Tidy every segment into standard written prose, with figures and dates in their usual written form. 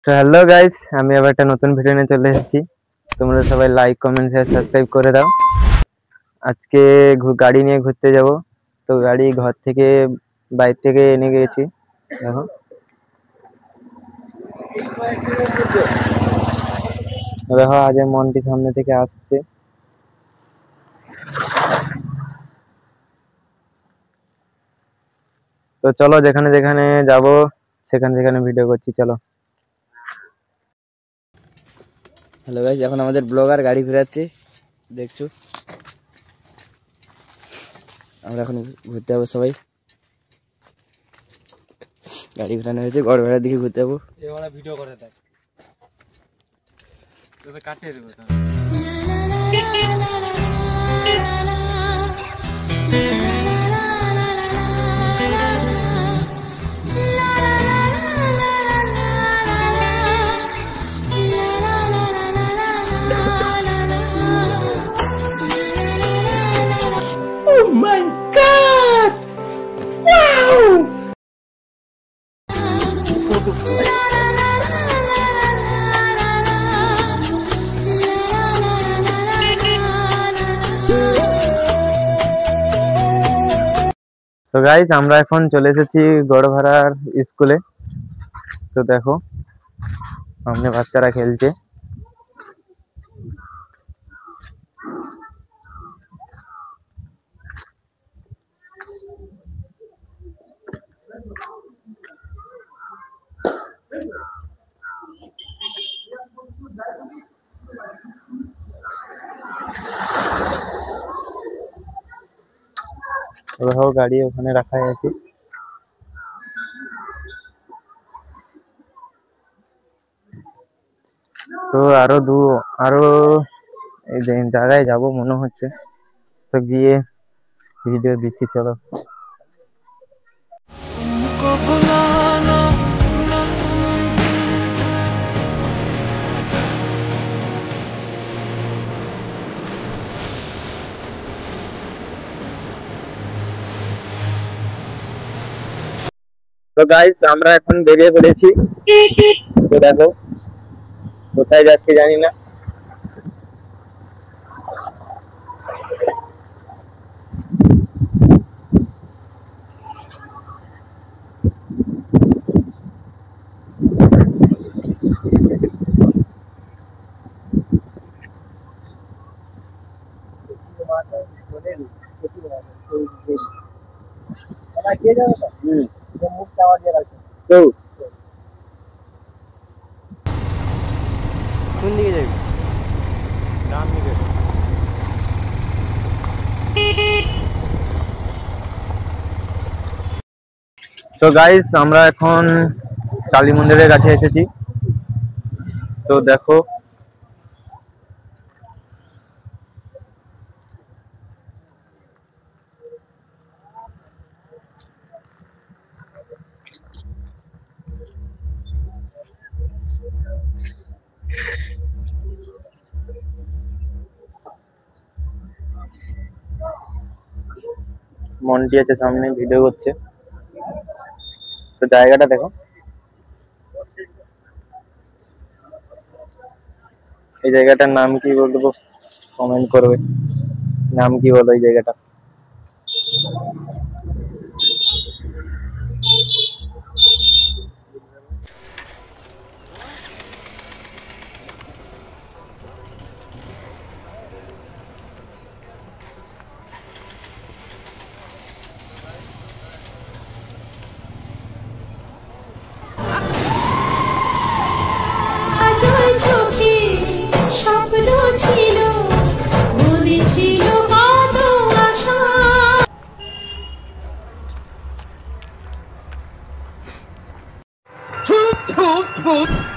তো hello guys, আমি আবার একটা নতুন ভিডিও নিয়ে চলে এসেছি। তোমরা সবাই লাইক, কমেন্ট, শেয়ার, সাবস্ক্রাইব করে দাও। আজকে গাড়ি নিয়ে ঘুরতে যাব। তো গাড়ি ঘর থেকে বাইরে থেকে এনে গেছি। দেখো দেখো আজ মন্টি সামনে থেকে আসছে। তো চলো যেখানে যেখানে যাব সেখানে সেখানে ভিডিও করছি, চলো। হ্যালো গাইস, এখন আমাদের ব্লগার গাড়ি ফেরাচ্ছে, দেখছো। আমরা এখন ঘুরতে যাবো সবাই। গাড়ি ফেরানো হয়েছে, গড় ভেড়ার দিকে ঘুরতে যাবো। এবারে ভিডিও করে দেখ, তবে কাটিয়ে দেবো। Oh my God! Wow! তো গাইস, আমরা এখন চলে এসেছি গড়ভাড়ার স্কুলে। তো দেখো সামনে বাচ্চারা খেলছে। দেখো গাড়ি ওখানে রাখা আছে। তো আরো এই জায়গায় যাব মনে হচ্ছে, তো গিয়ে ভিডিও দিচ্ছি, চলো। তো গাইস, আমরা এখন বেরিয়ে পড়েছি। তো দেখো কোথায় যাচ্ছি জানি না। কোন দিকে যাবি? ডান দিকে। তো গাইস, আমরা এখন কালী মন্দিরের কাছে এসেছি। তো দেখো মন্টি আছে সামনে, ভিডিও করছে। তো জায়গাটা দেখো, এই জায়গাটার নাম কি বলবো, কমেন্ট করবে। নাম কি বলো এই জায়গাটা?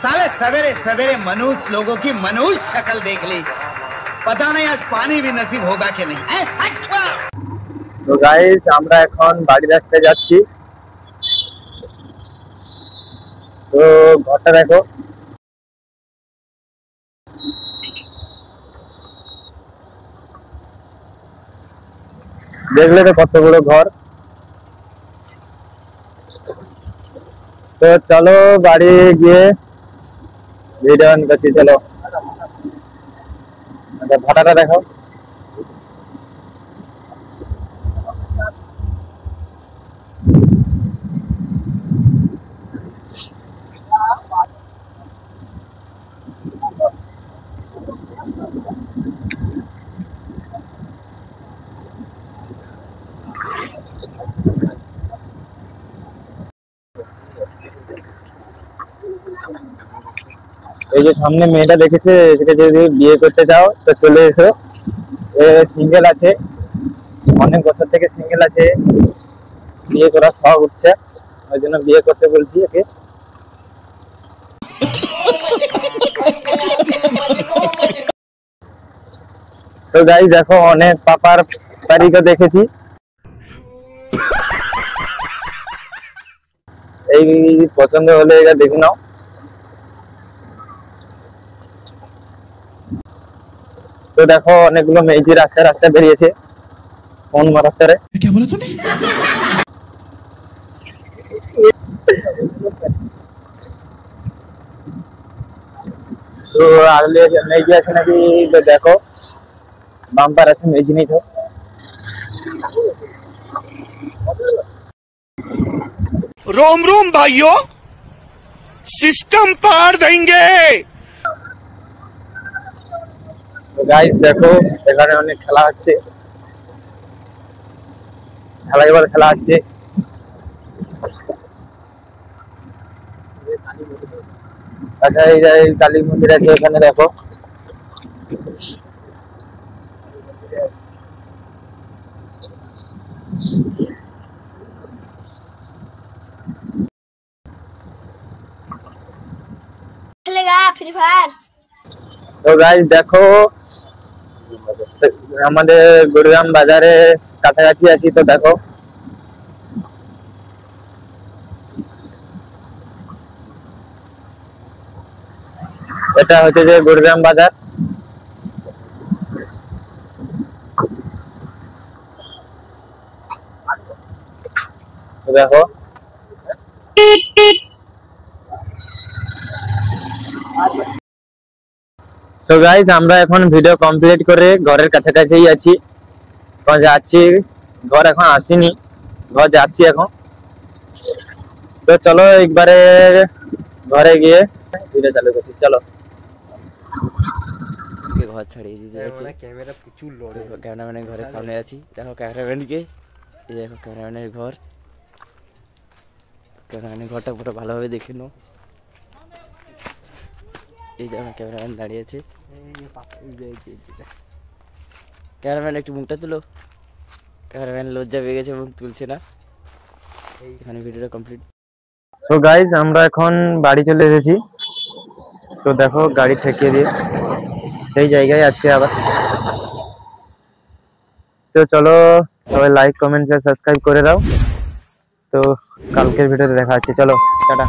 साले सवेरे सवेरे मनुष्य लोगों की मनुष्य शक्ल देख ली, पता नहीं आज पानी भी नसीब होगा कि नहीं। তো গাইস, আমরা এখন বাড়ি রাস্তায় যাচ্ছি। তো ঘরটা দেখো, দেখলে তো কত বড় ঘর। তো চলো বাড়ি গিয়ে ভিডিও অন করছি, চলো। আচ্ছা ভাড়াটা দেখো। এই যে সামনে মেয়েটা দেখেছে, এটাকে যদি বিয়ে করতে চাও তো চলে এসো। এ সিঙ্গেল আছে, অনেক বছর থেকে সিঙ্গেল আছে, বিয়ে করার শখ উঠছে, ওই জন্য বিয়ে করতে বলছি একে। তো গাইস দেখো, অনেক পাপার বাড়িকে দেখেছি, এই পছন্দ হলে এটা দেখে নাও। তো দেখো অনেকগুলো মেয়েজি রাস্তায় রাস্তায় বেরিয়েছে ফোন মারার তারে। তো আগলে মেয়েজি আছে নাকি, তো দেখো বাম্পার আছে, মেয়েজি নেই তো। रोम रोम भाइयों, सिस्टम पार देंगे। তো গাইস দেখো, এখানে অনেক খেলা হচ্ছে, খেলা এবার খেলা হচ্ছে। আচ্ছা এই যে কালী মন্দির আছে, এখানে দেখো। खेलेगा फ्री फायर। তো গাইস দেখো, আমাদের গুড়গ্রাম বাজারে কাছাকাছি আছি। তো দেখো এটা হচ্ছে যে গুড়গ্রাম বাজার। তো দেখো সো গাইস, আমরা এখন ভিডিও কমপ্লিট করে ঘরের কাছাকাছি আছি, এখন যাচ্ছি। ঘর এখন আসিনি, ঘর যাচ্ছি এখন। তো চলো একবারে ঘরে গিয়ে ভিডিও চালু করছি, চলো। ঘর ছাড়িয়ে দিতে যাচ্ছি, ক্যামেরা প্রচুর লড়ে। ক্যামেরাম্যানের ঘরের সামনে আছি, দেখো ক্যামেরাম্যানকে, এই দেখো ক্যামেরাম্যানের ঘর। ক্যামেরাম্যানের ঘরটা পুরো ভালোভাবে দেখে নাও। এই দেখো ক্যামেরাম্যান দাঁড়িয়ে আছে। ক্যামেরাম্যান একটু মুখটা তুলো। ক্যামেরাম্যান লজ্জা পেয়ে গেছে, মুখ তুলছে না। এখানে ভিডিওটা কমপ্লিট। সো গাইস, আমরা এখন বাড়ি চলে এসেছি। তো দেখো গাড়ি ঠেকিয়ে দিয়ে সেই জায়গায় আছি আবার। তো চলো সবাই লাইক কমেন্ট সাবস্ক্রাইব করে দাও। তো কালকের ভিডিওতে দেখা হচ্ছে, চলো টাটা।